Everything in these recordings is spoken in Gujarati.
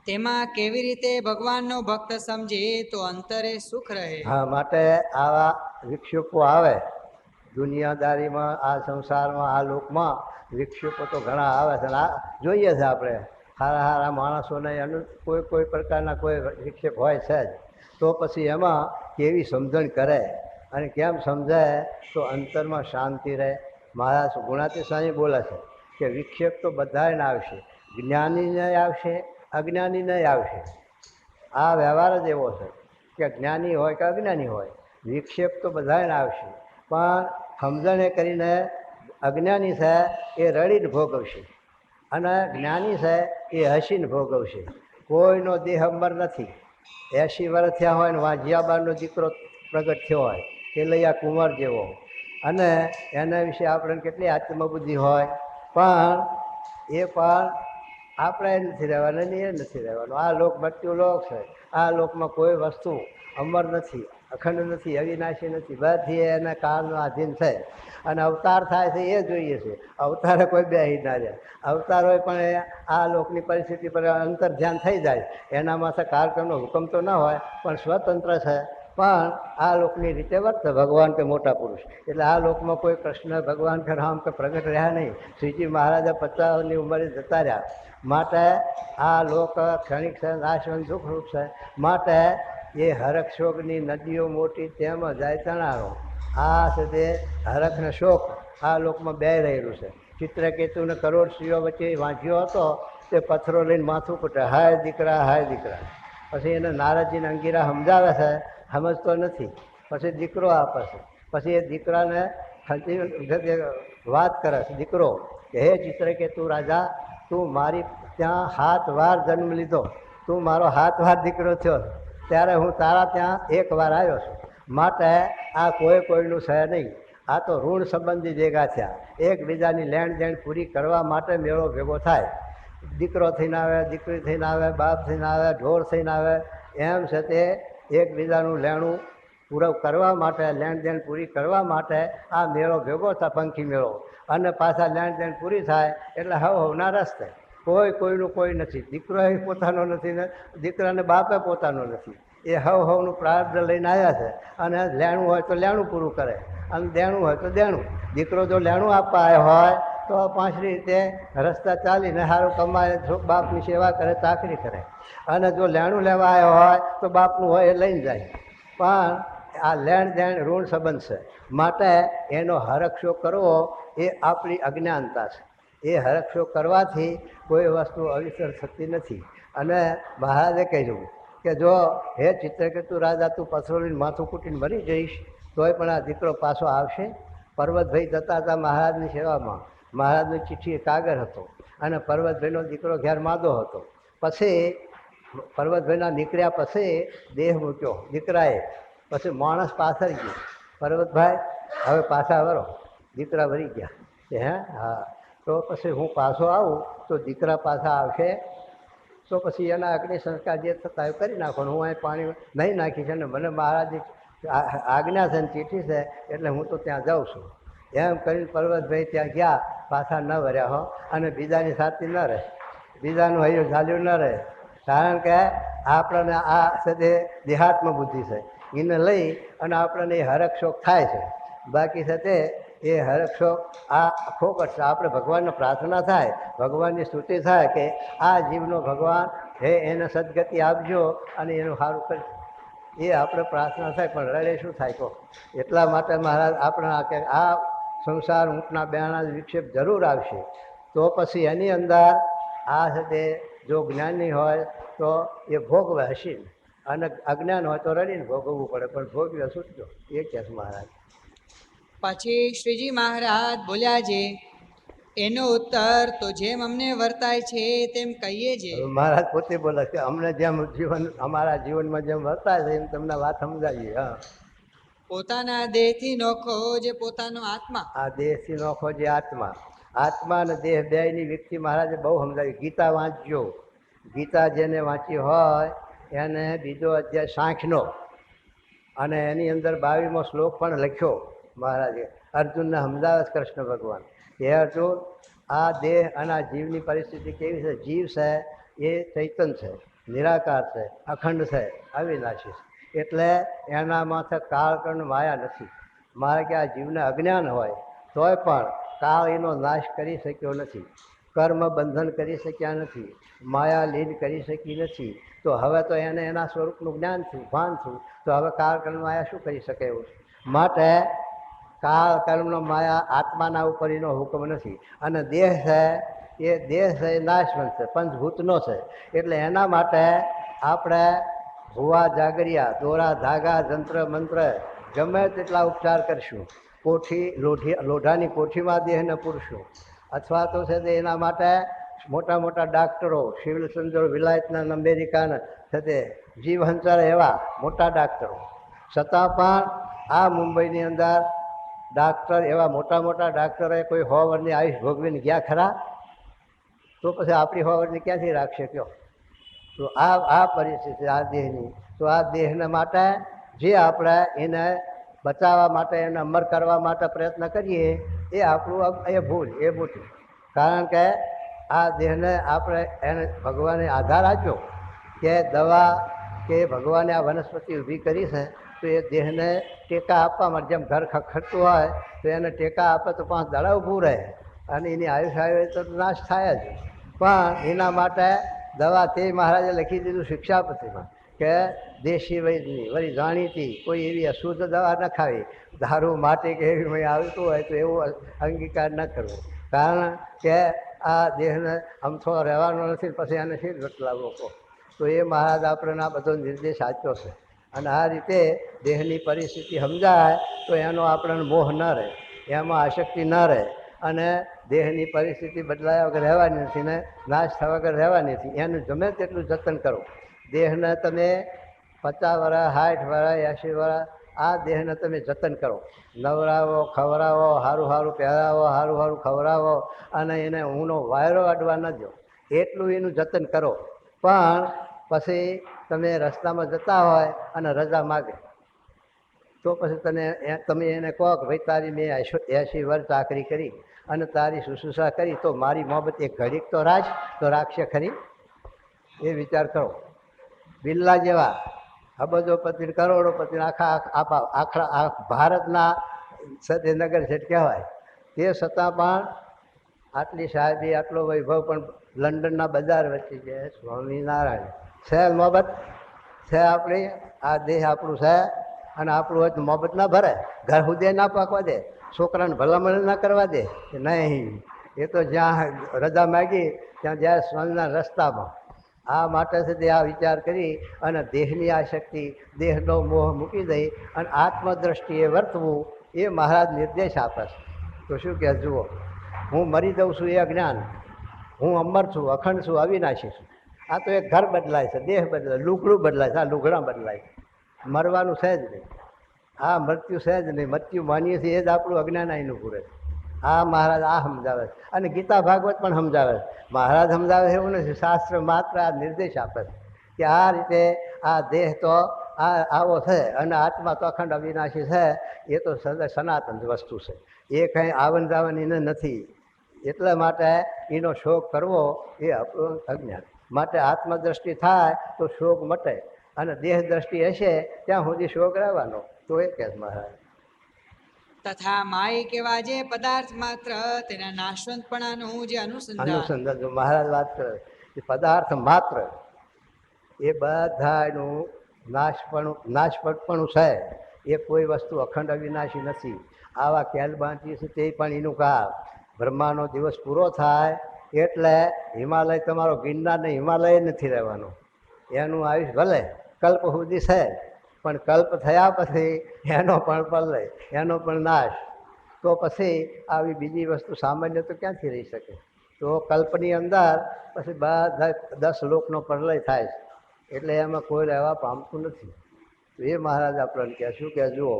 તેમાં કેવી રીતે ભગવાનનો ભક્ત સમજે તો અંતરે સુખ રહે. હા, માટે આવા વિક્ષેપો આવે દુનિયાદારીમાં, આ સંસારમાં, આ લોકમાં વિક્ષેપો તો ઘણા આવે છે. આ જોઈએ છે આપણે સારા સારા માણસોને કોઈ પ્રકારના કોઈ વિક્ષેપ હોય છે જ. તો પછી એમાં કેવી સમજણ કરે અને કેમ સમજાય તો અંતરમાં શાંતિ રહે. મહારાજ ગુણાતી સ્વામી બોલે છે કે વિક્ષેપ તો બધાને આવશે, જ્ઞાનીને આવશે, અજ્ઞાનીને આવશે. આ વ્યવહાર જ એવો છે કે જ્ઞાની હોય કે અજ્ઞાની હોય, વિક્ષેપ તો બધાને આવશે. પણ સમજણે કરીને અજ્ઞાની છે એ રડીને ભોગવશે અને જ્ઞાની છે એ હસીને ભોગવશે. કોઈનો દેહ અમર નથી. 80 વર્ષ થયા હોય ને વાંજિયાબાનો દીકરો પ્રગટ થયો હોય કેલૈયા કુંવર જેવો, અને એના વિશે આપણે કેટલી આત્મબુદ્ધિ હોય, પણ આપણે નથી રહેવાનું ને એ નથી રહેવાનું. આ લોક મૃત્યુ લોક છે. આ લોકમાં કોઈ વસ્તુ અમર નથી, અખંડ નથી, અવિનાશી નથી. બધી એના કાળનો આધીન છે. અને અવતાર થાય છે એ જોઈએ છે. અવતારે કોઈ બેહી ના જાય. અવતાર હોય પણ આ લોકની પરિસ્થિતિ પર અંતર ધ્યાન થઈ જાય. એના માટે કાળક્રમનો હુકમ તો ન હોય, પણ સ્વતંત્ર છે. પણ આ લોકની રીતે વર્તે ભગવાન કે મોટા પુરુષ. એટલે આ લોકમાં કોઈ કૃષ્ણ ભગવાન કે રામ કે પ્રગટ રહ્યા નહીં. શ્રીજી મહારાજા 50ની ઉંમરે જતા રહ્યા. માટે આ લોક ક્ષણિક છે, નાશવંત દુઃખરૂપ છે. માટે એ હરખ શોકની નદીઓ મોટી તેમ જાય તણારો. આ છે તે હરખ ને શોક આ લોકમાં બે રહેલું છે. ચિત્રકેતુને કરોડ સ્ત્રીઓ વચ્ચે વાંચ્યો હતો તે પથ્થરો લઈને માથું કૂટે, હાય દીકરા, હાય દીકરા. પછી એને નારદજીને અંગીરા સમજાવે છે, સમજતો નથી. પછી દીકરો આપે છે. પછી એ દીકરાને વાત કરે છે દીકરો કે હે ચિત્રકેતુ રાજા, તું મારી ત્યાં 7 વાર જન્મ લીધો, તું મારો 7 વાર દીકરો થયો, ત્યારે હું તારા ત્યાં 1 વાર આવ્યો છું. માટે આ કોઈનું છે નહીં. આ તો ઋણ સંબંધી ભેગા થયા. એકબીજાની લેણ દેણ પૂરી કરવા માટે મેળો ભેગો થાય. દીકરો થઈને આવે, દીકરી થઈને આવે, બાપ થઈને આવે, ઢોર થઈને આવે. એમ છે તે એકબીજાનું લેણું પૂરું કરવા માટે, લેણ દેણ પૂરી કરવા માટે આ મેળો ભેગો થાય, પંખી મેળો. અને પાછા લેણ દેણ પૂરી થાય એટલે હવના રસ્તે. કોઈનું કોઈ નથી. દીકરો એ પોતાનો નથી ને દીકરાને બાપે પોતાનો નથી. એ હવનું પ્રાર્થ લઈને આવ્યા છે. અને લેણું હોય તો લેણું પૂરું કરે, અને દેણું હોય તો દેણું. દીકરો જો લેણું આપવા આવ્યો હોય તો પાંચરી રીતે રસ્તા ચાલીને સારું કમાય, બાપની સેવા કરે, ચાકરી કરે. અને જો લેણું લેવા આવ્યો હોય તો બાપનું હોય એ લઈને જાય. પણ આ લેણ દેણ ઋણ સંબંધ છે. માટે એનો હરખશો કરવો એ આપણી અજ્ઞાનતા છે. એ હરખશો કરવાથી કોઈ વસ્તુ અવિસર થતી નથી. અને મહારાજે કહ્યું કે જો હે ચિત્રકેતુ રાજા, તું પથ્થરો લઈને માથું કૂટીને મરી જઈશ તોય પણ આ દીકરો પાછો આવશે. પર્વતભાઈ જતા હતા મહારાજની સેવામાં. મહારાજની ચિઠ્ઠી કાગળ હતો અને પર્વતભાઈનો દીકરો ઘેર માદો હતો. પછી પર્વતભાઈના નીકળ્યા પછી દેહ મૂક્યો દીકરાએ. પછી માણસ પાછળ ગયો, પર્વતભાઈ હવે પાછા વરો. દીકરા વળી ગયા કે હા, તો પછી હું પાછો આવું તો દીકરા પાછા આવશે. તો પછી એના અગ્નિ સંસ્કાર જે થતા એ કરી નાખવાનું. હું અહીં પાણી નહીં નાખીશ અને મને મહારાજની આજ્ઞા છે ને ચીઠી છે એટલે હું તો ત્યાં જાઉં છું. એમ કરીને પર્વતભાઈ ત્યાં ગયા, પાછા ન વર્યા હો. અને બીજાની સાથે ન રહે, બીજાનું હૈયું ઝાલ્યું ન રહે. કારણ કે આપણને આ છે તે દેહાત્મ બુદ્ધિ છે, એને લઈ અને આપણને એ હરખ શોખ થાય છે. બાકી છે તે એ હરખશોખ આ ફોકટ છે. આપણે ભગવાનને પ્રાર્થના થાય, ભગવાનની સ્તુતિ થાય કે આ જીવનો ભગવાન હે એને સદગતિ આપજો અને એનું સારું કરજો. એ આપણે પ્રાર્થના થાય. પણ રડે શું થાય કહો? એટલા માટે મહારાજ આપણા કે આ સંસાર ઊંટના બેણા વિક્ષેપ જરૂર આવશે. તો પછી એની અંદર આ છે તે જો જ્ઞાની હોય તો એ ભોગવે હસીને, અને અજ્ઞાન હોય તો રડીને ભોગવવું પડે. પણ ભોગવે છૂટજો એ કહે છે મહારાજ. પછી શ્રીજી મહારાજ બોલ્યા છે, એનો ઉત્તર તો જેમ અમને વર્તાય છે તેમ કહીએ છે. મહારાજ પોતે બોલે છે અમને જેમ જીવન, અમારા જીવનમાં જેમ વર્તાય છે એમ તમને વાત સમજાવીએ. હા, પોતાના દેહથી નોખો જે પોતાનો આત્મા. આ દેહથી નોખો જે આત્મા. આત્મા અને દેહ બેયની વ્યક્તિ મહારાજે બહુ સમજાવી. ગીતા વાંચજો. ગીતા જેને વાંચી હોય એને બીજો અધ્યાય સાંખનો અને એની અંદર 22મો શ્લોક પણ લખ્યો મહારાજે. અર્જુનને સમજાવે છે કૃષ્ણ ભગવાન કે અર્જુન, આ દેહ અને આ જીવની પરિસ્થિતિ કેવી છે? જીવ છે એ ચૈતન છે, નિરાકાર છે, અખંડ છે, અવિનાશી છે. એટલે એના માથે કાળકર્ણ માયા નથી. મારે કે આ જીવને અજ્ઞાન હોય તોય પણ કાળ એનો નાશ કરી શક્યો નથી, કર્મ બંધન કરી શક્યા નથી, માયા લીન કરી શકી નથી. તો હવે તો એને એના સ્વરૂપનું જ્ઞાન થયું, ભાન થયું, તો હવે કાળકર્ણ માયા શું કરી શકે એવું છે? માટે કાળ કર્મનો માયા આત્માના ઉપર એનો હુકમ નથી. અને દેહ છે એ દેહ છે એ નાશવંત છે, પંચભૂતનો છે. એટલે એના માટે આપણે ભુવા જાગરિયા, દોરા ધાગા, જંત્ર મંત્ર ગમે તેટલા ઉપચાર કરશું, લોઢાની કોઠીમાં દેહને પૂરશું, અથવા તો છે તે એના માટે મોટા મોટા ડાક્ટરો, સિવિલ સર્જન, વિલાયતના, અમેરિકાના છે તે જીવહંચર એવા મોટા ડાક્ટરો, છતાં પણ આ મુંબઈની અંદર ડાક્ટર એવા મોટા મોટા ડાક્ટરોએ કોઈ 100 વર્ષની આયુષ ભોગવીને ગયા ખરા? તો પછી આપણી 100 વર્ષની ક્યાંથી રાખશે કયો? તો આ પરિસ્થિતિ આ દેહની. તો આ દેહને માટે જે આપણે એને બચાવવા માટે, એને અમર કરવા માટે પ્રયત્ન કરીએ એ આપણું એ ભૂલ, એ મોટી. કારણ કે આ દેહને આપણે એને ભગવાને આધાર આપ્યો કે દવા કે ભગવાને આ વનસ્પતિ ઊભી કરી છે, તો એ દેહને ટેકા આપવા માટે, જેમ ઘર ખખડતું હોય તો એને ટેકા આપે તો 5 દાડા ઊભું રહે, અને એની આયુષ આવે તો નાશ થાય જ. પણ એના માટે દવા તે મહારાજે લખી દીધું શિક્ષાપત્રીમાં કે દેશી વૈદની વળી જાણીતી કોઈ એવી અશુદ્ધ દવા ન ખાવી. દારૂ માટી કે એવી આવતું હોય તો એવો અંગીકાર ન કરવો, કારણ કે આ દેહને અમથો રહેવાનો નથી, પછી એને શી બતલાવો કહો? તો એ મહારાજ આપણને આ બધો નિર્દેશ આપ્યો છે. અને આ રીતે દેહની પરિસ્થિતિ સમજાય તો એનો આપણને મોહ ન રહે, એમાં આસક્તિ ન રહે, અને દેહની પરિસ્થિતિ બદલાયા વગર રહેવાની નથી ને નાશ થવા વગર રહેવાની નથી. એનું ગમે તેટલું જતન કરો. દેહને તમે 50 વર્ષ, 60 વર્ષ, 80 વર્ષ આ દેહને તમે જતન કરો, નવરાવો, ખવડાવો, સારું સારું પહેરાવો, સારું સારું ખવડાવો, અને એને ઊંનો વાયરો અડવા ન દો, એટલું એનું જતન કરો. પણ પછી તમે રસ્તામાં જતા હોય અને રજા માગે તો પછી તમે એને કહો કે ભાઈ તારી મેં 80 વર્ષ ચાકરી કરી અને તારી શુશ્રૂષા કરી, તો મારી મોહબત એક ઘડીક તો રાખશે ખરી? એ વિચાર કરો. બિરલા જેવા અબજોપતિ, કરોડોપતિ, આખા ભારતના સત્યનગર શેઠ કહેવાય, તે છતાં પણ આટલી સાહેબી, આટલો વૈભવ, પણ લંડનના બજાર વચ્ચે છે. સ્વામિનારાયણ છે મોહબત છે આપણી? આ દેહ આપણું છે, અને આપણું હોય તો મોહબત ના ભરે, ઘર સુધી ના પાકવા દે, છોકરાને ભલામણ ના કરવા દે કે નહીં. એ તો જ્યાં રજા માગી ત્યાં જાય સ્વામિના રસ્તામાં. આ માટે છે તે આ વિચાર કરી અને દેહની આસક્તિ, દેહનો મોહ મૂકી દઈ અને આત્મદ્રષ્ટિએ વર્તવું, એ મહારાજ નિર્દેશ આપે છે. તો શું કહે જુઓ, હું મરી દઉં છું એ અજ્ઞાન, હું અમર છું, અખંડ છું, અવિનાશી છું. આ તો એક ઘર બદલાય છે, દેહ બદલાય, લુગડું બદલાય છે, આ લુગડા બદલાય છે. મરવાનું છે જ નહીં, આ મૃત્યુ છે જ નહીં. મૃત્યુ માનીએ છીએ એ જ આપણું અજ્ઞાન આવીનું પૂરે. આ મહારાજ આ સમજાવે છે, અને ગીતા ભાગવત પણ સમજાવે છે. મહારાજ સમજાવે છે એવું નથી, શાસ્ત્ર માત્ર આ નિર્દેશ આપે છે કે આ રીતે આ દેહ તો આવો છે, અને આત્મા તો અખંડ અવિનાશી છે. એ તો સનાતન વસ્તુ છે, એ કંઈ આવન જાવન એને નથી. એટલા માટે એનો શોક કરવો એ આપણું અજ્ઞાન. માટે આત્મદ્રષ્ટિ થાય તો શોક મટે, અને દેહ દ્રષ્ટિ હશે ત્યાં સુધી શોક રહેવાનો. તો એ કહે મહારાજ તથા માય કેવા જે પદાર્થ માત્ર તેના નાશવંતપણાનું જે અનુસંધાન. જો મહારાજ વાત કરે કે પદાર્થ માત્ર એ બધાનું નાશપણું છે. એ કોઈ વસ્તુ અખંડ અવિનાશી નથી. આવા કેલબાંચી છે તે પણ એનું કાળ, બ્રહ્માનો દિવસ પૂરો થાય એટલે હિમાલય તમારો ગિરનાર ને હિમાલય નથી રહેવાનો. એનું આયુષ ભલે કલ્પ સુધી છે, પણ કલ્પ થયા પછી એનો પણ પ્રલય, એનો પણ નાશ. તો પછી આવી બીજી વસ્તુ સામાન્ય તો ક્યાંથી રહી શકે? તો કલ્પની અંદર પછી બધા 10 લોકનો પ્રલય થાય છે, એટલે એમાં કોઈ રહેવા પામતું નથી. તો એ મહારાજ આપણને કહે શું કે જુઓ,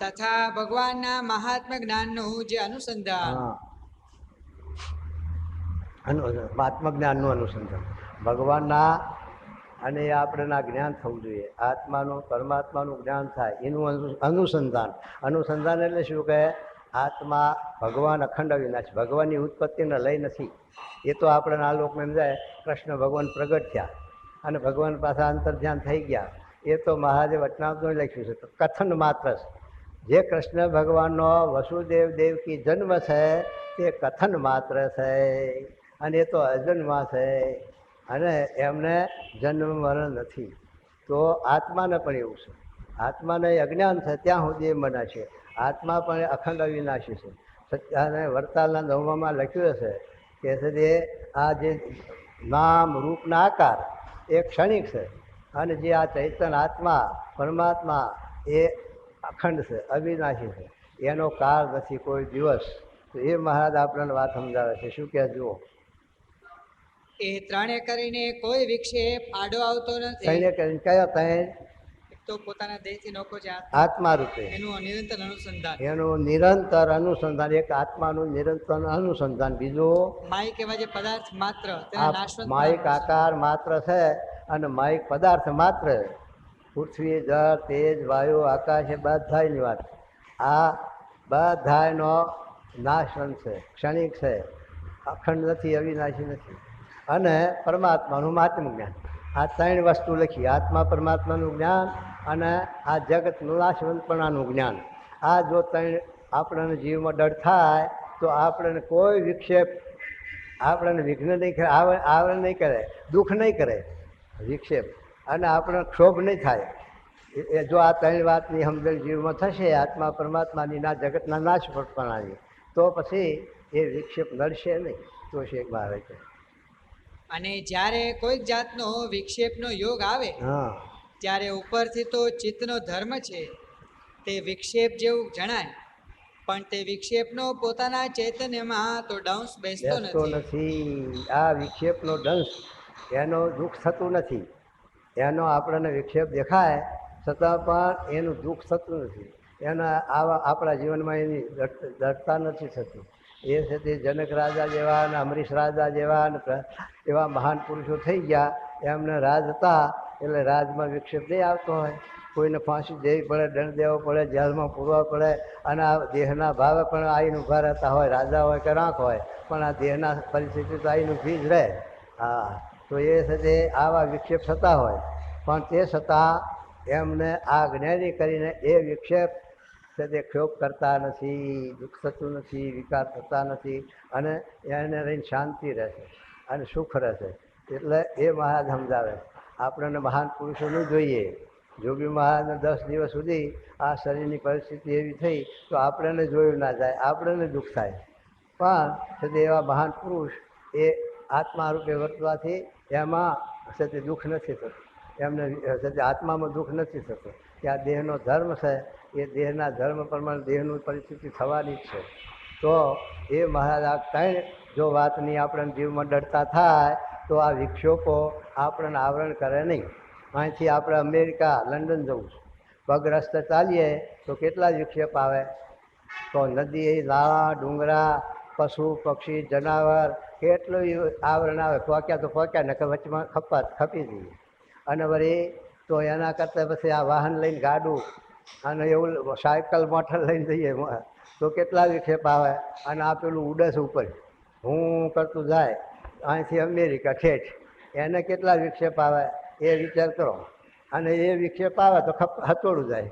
તથા ભગવાનના મહાત્મા જ્ઞાનનું જે અનુસંધાન. આત્મજ્ઞાનનું અનુસંધાન, ભગવાનના અને આપણેના જ્ઞાન થવું જોઈએ. આત્માનું, પરમાત્માનું જ્ઞાન થાય એનું અનુસંધાન. અનુસંધાન એટલે શું કહે? આત્મા ભગવાન અખંડ અવિનાશ, ભગવાનની ઉત્પત્તિને લઈ નથી. એ તો આપણે આ લોકમાં એમ જાય કૃષ્ણ ભગવાન પ્રગટ થયા અને ભગવાન પાછા અંતર્ધ્યાન થઈ ગયા. એ તો મહારાજે વચનામૃતમાં લખ્યું છે. તો કથન માત્ર છે. જે કૃષ્ણ ભગવાનનો વસુદેવ દેવકી જન્મ છે તે કથન માત્ર છે, અને એ તો અજન્મા છે, અને એમને જન્મ મરણ નથી. તો આત્માને પણ એવું છે. આત્માને અજ્ઞાન છે ત્યાં સુધી એ મના છે. આત્મા પણ અખંડ અવિનાશી છે. સત્યાને વરતાલના 9માં લખ્યું હશે કે છે આ જે નામ રૂપના આકાર એ ક્ષણિક છે, અને જે આ ચૈતન આત્મા પરમાત્મા એ અખંડ છે, અવિનાશી છે, એનો કાળ નથી કોઈ દિવસ. તો એ મહારાજ આપણને વાત સમજાવે છે. શું કહે જુઓ. એ ત્રણે કરીને કોઈ વિક્ષેપ આડો આવતો નથી. તઈને કરીને કયા તૈણ? એક તો પોતાના દેહથી નોખો છે આત્મા રૂપે એનું નિરંતર અનુસંધાન, એનું નિરંતર અનુસંધાન, એક આત્માનું નિરંતર અનુસંધાન. બીજું માયિક એવા જે પદાર્થ માત્ર તેના આ નાશવંત માયિક આકાર માત્ર છે, અને માયિક પદાર્થ માત્ર. પૃથ્વી, જળ, તેજ, વાયુ, આકાશ એ બધાની વાત. આ બધાનો નાશવંત છે, ક્ષણિક છે, અખંડ નથી, અવિનાશી નથી. અને પરમાત્માનું મહાત્મ જ્ઞાન. આ ત્રણ વસ્તુ લખી. આત્મા પરમાત્માનું જ્ઞાન અને આ જગતનું નાશવંતપણાનું જ્ઞાન. આ જો ત્રણ આપણને જીવમાં ડર થાય તો આપણને કોઈ વિક્ષેપ આપણને વિઘ્ન નહીં કરે, આવરણ નહીં કરે, દુઃખ નહીં કરે વિક્ષેપ, અને આપણને ક્ષોભ નહીં થાય. એ જો આ ત્રણ વાતની સમજણ જીવમાં થશે, આત્મા પરમાત્માની ના જગતના નાશવંતપણાની, તો પછી એ વિક્ષેપ નડશે નહીં. તો શેખ મહારાજ કહે. અને જ્યારે કોઈક જાતનો વિક્ષેપનો યોગ આવે હા, ત્યારે ઉપરથી તો ચિત્તનો ધર્મ છે તે વિક્ષેપ જેવું જણાય, પણ તે વિક્ષેપનો પોતાના ચૈતન્યમાં તો દંશ બેસતો નથી. આ વિક્ષેપનો દંશ એનો દુઃખ થતું નથી. એનો આપણને વિક્ષેપ દેખાય છતાં પણ એનું દુઃખ થતું નથી. એના આવા આપણા જીવનમાં એની દળતા નથી થતી. એ છે તે જનક રાજા જેવા અને અમરીશ રાજા જેવા અને એવા મહાન પુરુષો થઈ ગયા. એમને રાજ હતા એટલે રાજમાં વિક્ષેપ નહીં આવતો હોય. કોઈને ફાંસી દેવી પડે, દંડ દેવો પડે, જેલમાં પૂરવા પડે, અને આ દેહના ભાવે પણ આવીને ઊભા રહેતા હોય, રાજા હોય કે રાંક હોય, પણ આ દેહના પરિસ્થિતિ તો આવીને ઊભી જ રહે. હા, તો એ છે તે આવા વિક્ષેપ થતા હોય, પણ તે છતાં એમને આ જ્ઞાની કરીને એ વિક્ષેપ છે તે ક્ષોભ કરતા નથી, દુઃખ થતું નથી, વિકાર થતા નથી, અને એને રહીને શાંતિ રહેશે અને સુખ રહેશે. એટલે એ મહારાજ સમજાવે. આપણને મહાન પુરુષોનું જોઈએ. જોગી મહારાજને 10 દિવસ સુધી આ શરીરની પરિસ્થિતિ એવી થઈ તો આપણને જોયું ના જાય, આપણને દુઃખ થાય. પણ છે તે એવા મહાન પુરુષ એ આત્મા રૂપે વર્તવાથી એમાં છે તે દુઃખ નથી થતું. એમને છે તે આત્મામાં દુઃખ નથી થતું. કે આ દેહનો ધર્મ છે, એ દેહના ધર્મ પ્રમાણે દેહનું પરિસ્થિતિ થવાની જ છે. તો એ મહારાજ આ કંઈ જો વાતની આપણને જીવમાં ડરતા થાય તો આ વિક્ષેપો આપણને આવરણ કરે નહીં. અહીંથી આપણે અમેરિકા, લંડન જવું છે, પગ રસ્તે ચાલીએ તો કેટલા વિક્ષેપ આવે. તો નદી, નાળા, ડુંગરા, પશુ પક્ષી, જનાવર, કેટલું આવરણ આવે. ફોક્યા તો ફોક્યા, નકર વચમાં ખપી જઈએ. અને વળી તો એના કરતાં પછી આ વાહન લઈને ગાડું અને એવું સાયકલ મોટર લઈને જઈએ તો કેટલા વિક્ષેપ આવે. અને આ પેલું ઉડસ ઉપર હું કરતું જાય અહીંથી અમેરિકા ઠેઠ, એને કેટલા વિક્ષેપ આવે એ વિચાર કરો. અને એ વિક્ષેપ આવે તો હતોડું જાય.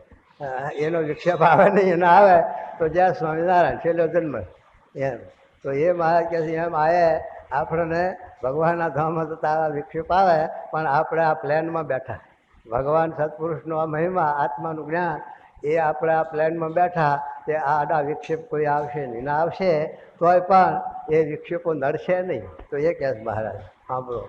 એનો વિક્ષેપ આવે નહીં, એને આવે તો જ્યાં સ્વામિનારાયણ છેલ્લો જન્મ એમ. તો એ મહારાજ કહે છે એમ આએ આપણને ભગવાનના ધામમાં તો તારા વિક્ષેપ આવે, પણ આપણે આ પ્લેનમાં બેઠા. ભગવાન સત્પુરુષનો આ મહિમા, આત્માનું જ્ઞાન, એ આપણે આ પ્લેનમાં બેઠા તે આ આડા વિક્ષેપ કોઈ આવશે નહીં. ના આવશે તોય પણ એ વિક્ષેપો નડશે નહીં. તો એ કહે મહારાજ સાંભળો.